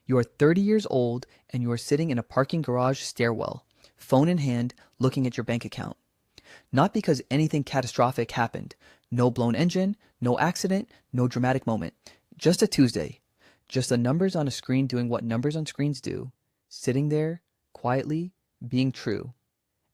You are 30 years old and you are sitting in a parking garage stairwell, phone in hand, looking at your bank account. Not because anything catastrophic happened. No blown engine, no accident, no dramatic moment. Just a Tuesday. Just the numbers on a screen doing what numbers on screens do. Sitting there, quietly, being true.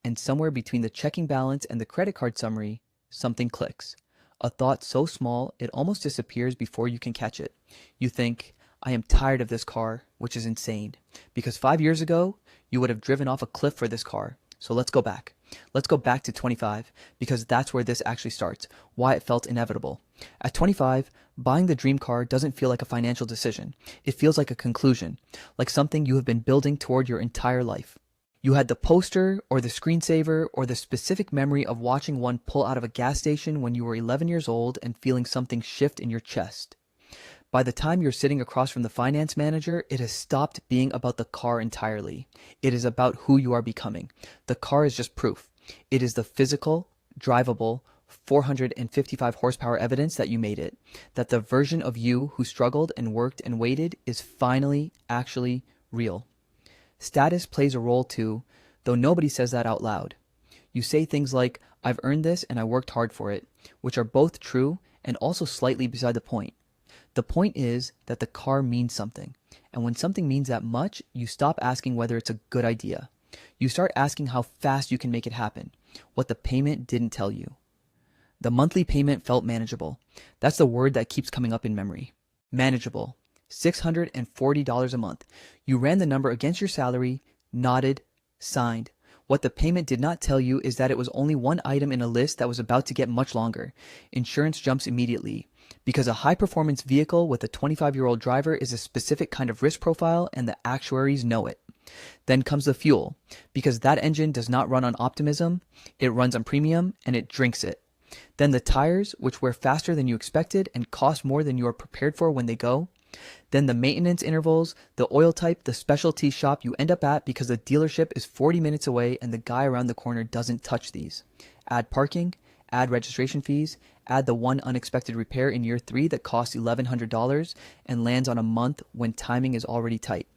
And somewhere between the checking balance and the credit card summary, something clicks. A thought so small it almost disappears before you can catch it. You think, I am tired of this car, which is insane. Because 5 years ago, you would have driven off a cliff for this car. So let's go back. Let's go back to 25, because that's where this actually starts, why it felt inevitable. At 25, buying the dream car doesn't feel like a financial decision. It feels like a conclusion, like something you have been building toward your entire life. You had the poster or the screensaver or the specific memory of watching one pull out of a gas station when you were 11 years old and feeling something shift in your chest. By the time you're sitting across from the finance manager, it has stopped being about the car entirely. It is about who you are becoming. The car is just proof. It is the physical, drivable, 455 horsepower evidence that you made it. That the version of you who struggled and worked and waited is finally actually real. Status plays a role too, though nobody says that out loud. You say things like, I've earned this and I worked hard for it, which are both true and also slightly beside the point. The point is that the car means something. And when something means that much, you stop asking whether it's a good idea. You start asking how fast you can make it happen, what the payment didn't tell you. The monthly payment felt manageable. That's the word that keeps coming up in memory. Manageable. $640 a month. You ran the number against your salary, nodded, signed. What the payment did not tell you is that it was only one item in a list that was about to get much longer. Insurance jumps immediately. Because a high-performance vehicle with a 25-year-old driver is a specific kind of risk profile and the actuaries know it. Then comes the fuel. Because that engine does not run on optimism, it runs on premium and it drinks it. Then the tires, which wear faster than you expected and cost more than you are prepared for when they go. Then the maintenance intervals, the oil type, the specialty shop you end up at because the dealership is 40 minutes away and the guy around the corner doesn't touch these. Add parking, add registration fees, add the one unexpected repair in year 3 that costs $1,100 and lands on a month when timing is already tight.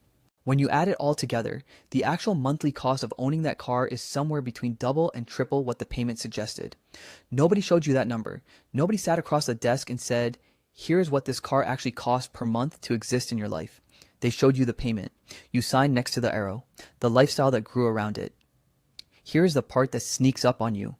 When you add it all together, the actual monthly cost of owning that car is somewhere between double and triple what the payment suggested. Nobody showed you that number. Nobody sat across the desk and said, here's what this car actually costs per month to exist in your life. They showed you the payment. You signed next to the arrow, the lifestyle that grew around it. Here's the part that sneaks up on you.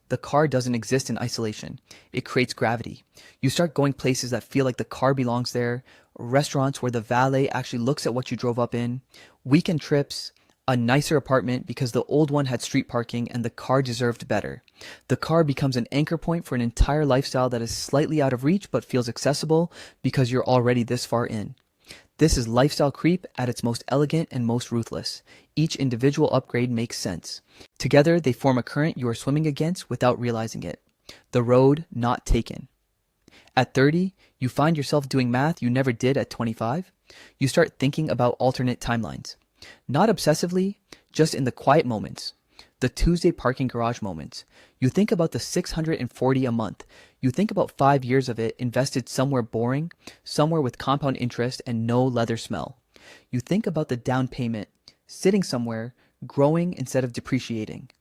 The car doesn't exist in isolation. It creates gravity. You start going places that feel like the car belongs there, restaurants where the valet actually looks at what you drove up in, weekend trips, a nicer apartment because the old one had street parking and the car deserved better. The car becomes an anchor point for an entire lifestyle that is slightly out of reach but feels accessible because you're already this far in. This is lifestyle creep at its most elegant and most ruthless. Each individual upgrade makes sense. Together, they form a current you are swimming against without realizing it. The road not taken. At 30, you find yourself doing math you never did at 25. You start thinking about alternate timelines. Not obsessively, just in the quiet moments. The Tuesday parking garage moments. You think about the $640 a month. You think about 5 years of it invested somewhere boring, somewhere with compound interest and no leather smell. You think about the down payment, sitting somewhere, growing instead of depreciating.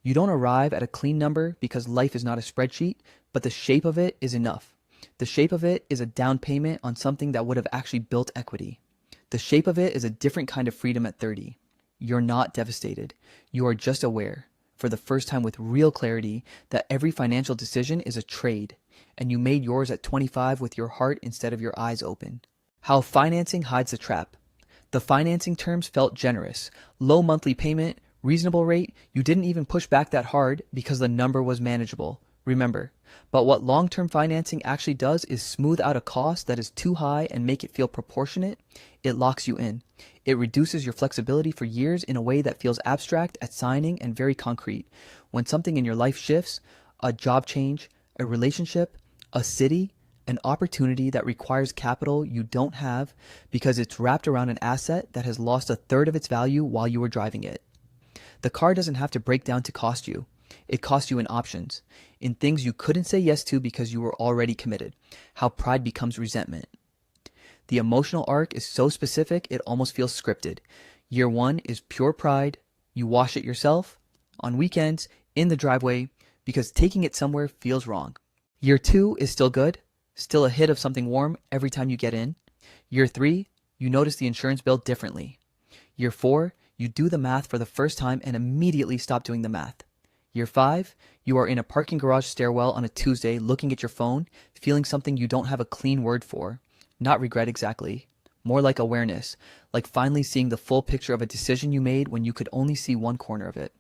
You don't arrive at a clean number because life is not a spreadsheet, but the shape of it is enough. The shape of it is a down payment on something that would have actually built equity. The shape of it is a different kind of freedom at 30. You're not devastated. You are just aware, for the first time with real clarity, that every financial decision is a trade, and you made yours at 25 with your heart instead of your eyes open. How financing hides the trap. The financing terms felt generous. Low monthly payment, reasonable rate, you didn't even push back that hard because the number was manageable. Remember, but what long-term financing actually does is smooth out a cost that is too high and make it feel proportionate. It locks you in. It reduces your flexibility for years in a way that feels abstract at signing and very concrete. When something in your life shifts, a job change, a relationship, a city, an opportunity that requires capital you don't have because it's wrapped around an asset that has lost a third of its value while you were driving it. The car doesn't have to break down to cost you. It costs you in options, in things you couldn't say yes to because you were already committed. How pride becomes resentment. The emotional arc is so specific it almost feels scripted. Year 1 is pure pride. You wash it yourself, on weekends, in the driveway, because taking it somewhere feels wrong. Year 2 is still good, still a hit of something warm every time you get in. Year 3, you notice the insurance bill differently. Year 4, you do the math for the first time and immediately stop doing the math. Year 5, you are in a parking garage stairwell on a Tuesday looking at your phone, feeling something you don't have a clean word for. Not regret exactly. More like awareness, like finally seeing the full picture of a decision you made when you could only see one corner of it.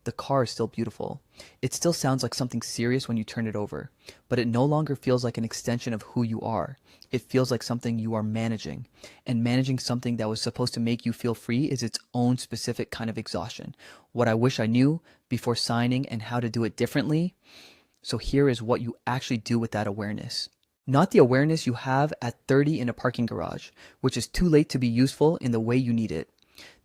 The car is still beautiful. It still sounds like something serious when you turn it over, but it no longer feels like an extension of who you are. It feels like something you are managing, and managing something that was supposed to make you feel free is its own specific kind of exhaustion. What I wish I knew before signing and how to do it differently. So here is what you actually do with that awareness. Not the awareness you have at 30 in a parking garage, which is too late to be useful in the way you need it.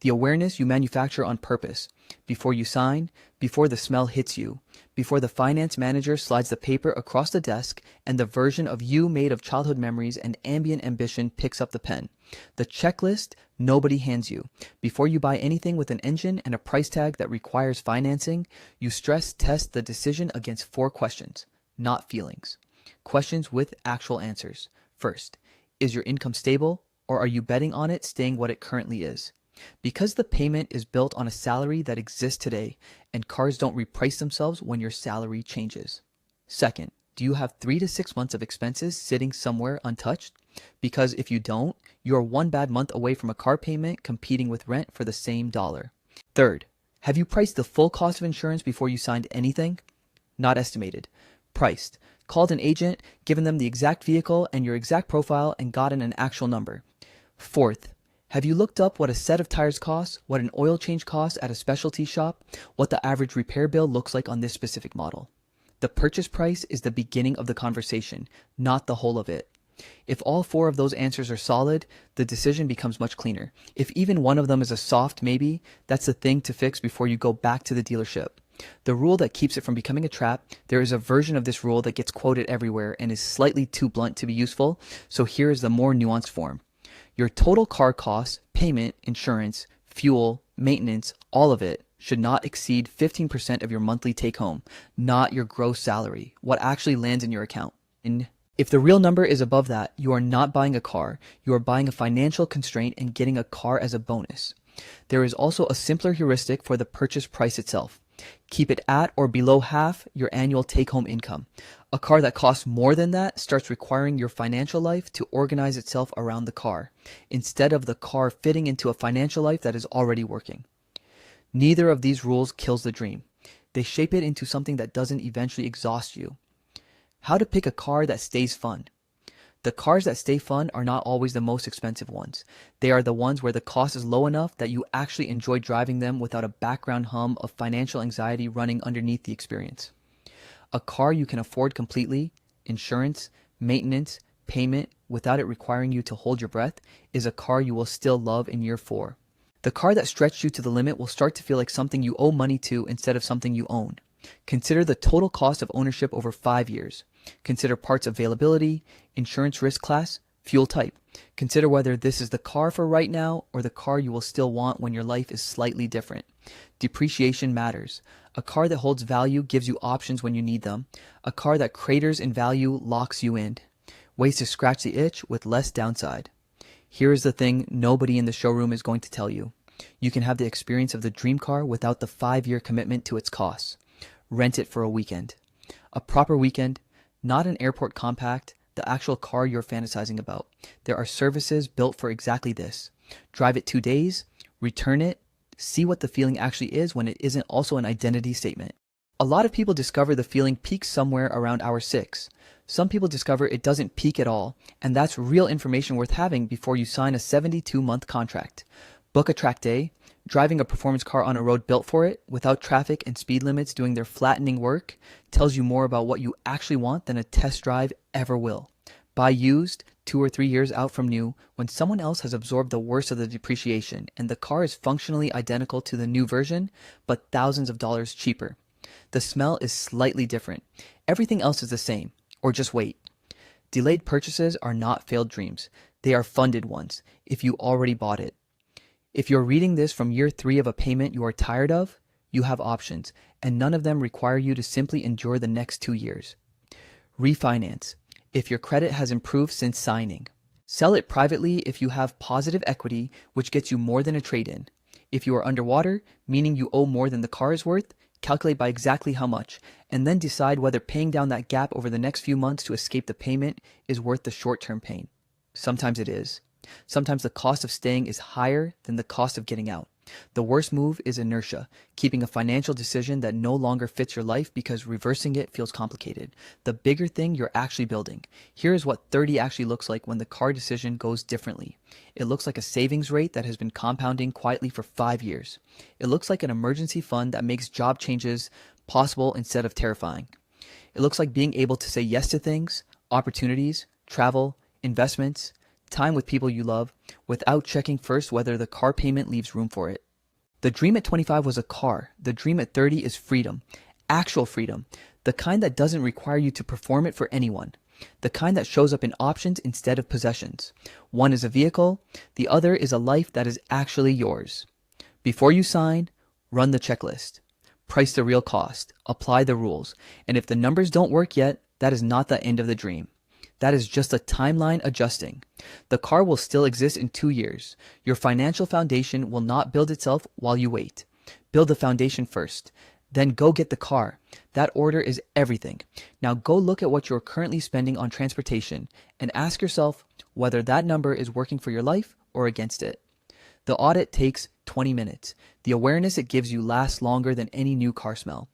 The awareness you manufacture on purpose, before you sign, before the smell hits you, before the finance manager slides the paper across the desk and the version of you made of childhood memories and ambient ambition picks up the pen. The checklist nobody hands you. Before you buy anything with an engine and a price tag that requires financing, you stress test the decision against 4 questions, not feelings. Questions with actual answers. First, is your income stable, or are you betting on it staying what it currently is? Because the payment is built on a salary that exists today, and cars don't reprice themselves when your salary changes. Second, do you have 3 to 6 months of expenses sitting somewhere untouched? Because if you don't, you're one bad month away from a car payment competing with rent for the same dollar. Third, have you priced the full cost of insurance before you signed anything? Not estimated. Priced. Called an agent, given them the exact vehicle and your exact profile, and gotten an actual number. Fourth, have you looked up what a set of tires costs, what an oil change costs at a specialty shop, what the average repair bill looks like on this specific model? The purchase price is the beginning of the conversation, not the whole of it. If all 4 of those answers are solid, the decision becomes much cleaner. If even one of them is a soft maybe, that's the thing to fix before you go back to the dealership. The rule that keeps it from becoming a trap, there is a version of this rule that gets quoted everywhere and is slightly too blunt to be useful, so here is the more nuanced form. Your total car costs, payment, insurance, fuel, maintenance, all of it should not exceed 15% of your monthly take home, not your gross salary, what actually lands in your account. And if the real number is above that, you are not buying a car, you are buying a financial constraint and getting a car as a bonus. There is also a simpler heuristic for the purchase price itself. Keep it at or below half your annual take-home income. A car that costs more than that starts requiring your financial life to organize itself around the car, instead of the car fitting into a financial life that is already working. Neither of these rules kills the dream. They shape it into something that doesn't eventually exhaust you. How to pick a car that stays fun. The cars that stay fun are not always the most expensive ones. They are the ones where the cost is low enough that you actually enjoy driving them without a background hum of financial anxiety running underneath the experience. A car you can afford completely, insurance, maintenance, payment, without it requiring you to hold your breath, is a car you will still love in year 4. The car that stretched you to the limit will start to feel like something you owe money to instead of something you own. Consider the total cost of ownership over 5 years. Consider parts availability, insurance risk class, fuel type. Consider whether this is the car for right now or the car you will still want when your life is slightly different. Depreciation matters. A car that holds value gives you options when you need them. A car that craters in value locks you in. Ways to scratch the itch with less downside. Here is the thing nobody in the showroom is going to tell you. You can have the experience of the dream car without the 5-year commitment to its costs. Rent it for a weekend. A proper weekend, not an airport compact, the actual car you're fantasizing about. There are services built for exactly this. Drive it 2 days, return it, see what the feeling actually is when it isn't also an identity statement. A lot of people discover the feeling peaks somewhere around hour 6. Some people discover it doesn't peak at all, and that's real information worth having before you sign a 72-month contract. Book a track day. Driving a performance car on a road built for it, without traffic and speed limits doing their flattening work, tells you more about what you actually want than a test drive ever will. Buy used, 2 or 3 years out from new, when someone else has absorbed the worst of the depreciation and the car is functionally identical to the new version, but thousands of dollars cheaper. The smell is slightly different. Everything else is the same, or just wait. Delayed purchases are not failed dreams. They are funded ones if you already bought it. If you're reading this from year 3 of a payment you are tired of, you have options, and none of them require you to simply endure the next 2 years. Refinance if your credit has improved since signing. Sell it privately if you have positive equity, which gets you more than a trade-in. If you are underwater, meaning you owe more than the car is worth, calculate by exactly how much, and then decide whether paying down that gap over the next few months to escape the payment is worth the short-term pain. Sometimes it is. Sometimes the cost of staying is higher than the cost of getting out. The worst move is inertia, keeping a financial decision that no longer fits your life because reversing it feels complicated. The bigger thing you're actually building. Here is what 30 actually looks like when the car decision goes differently. It looks like a savings rate that has been compounding quietly for 5 years. It looks like an emergency fund that makes job changes possible instead of terrifying. It looks like being able to say yes to things, opportunities, travel, investments, time with people you love, without checking first whether the car payment leaves room for it. The dream at 25 was a car. The dream at 30 is freedom. Actual freedom. The kind that doesn't require you to perform it for anyone. The kind that shows up in options instead of possessions. One is a vehicle. The other is a life that is actually yours. Before you sign, run the checklist. Price the real cost. Apply the rules. And if the numbers don't work yet, that is not the end of the dream. That is just a timeline adjusting. The car will still exist in 2 years. Your financial foundation will not build itself while you wait. Build the foundation first. Then go get the car. That order is everything. Now go look at what you're currently spending on transportation and ask yourself whether that number is working for your life or against it. The audit takes 20 minutes. The awareness it gives you lasts longer than any new car smell.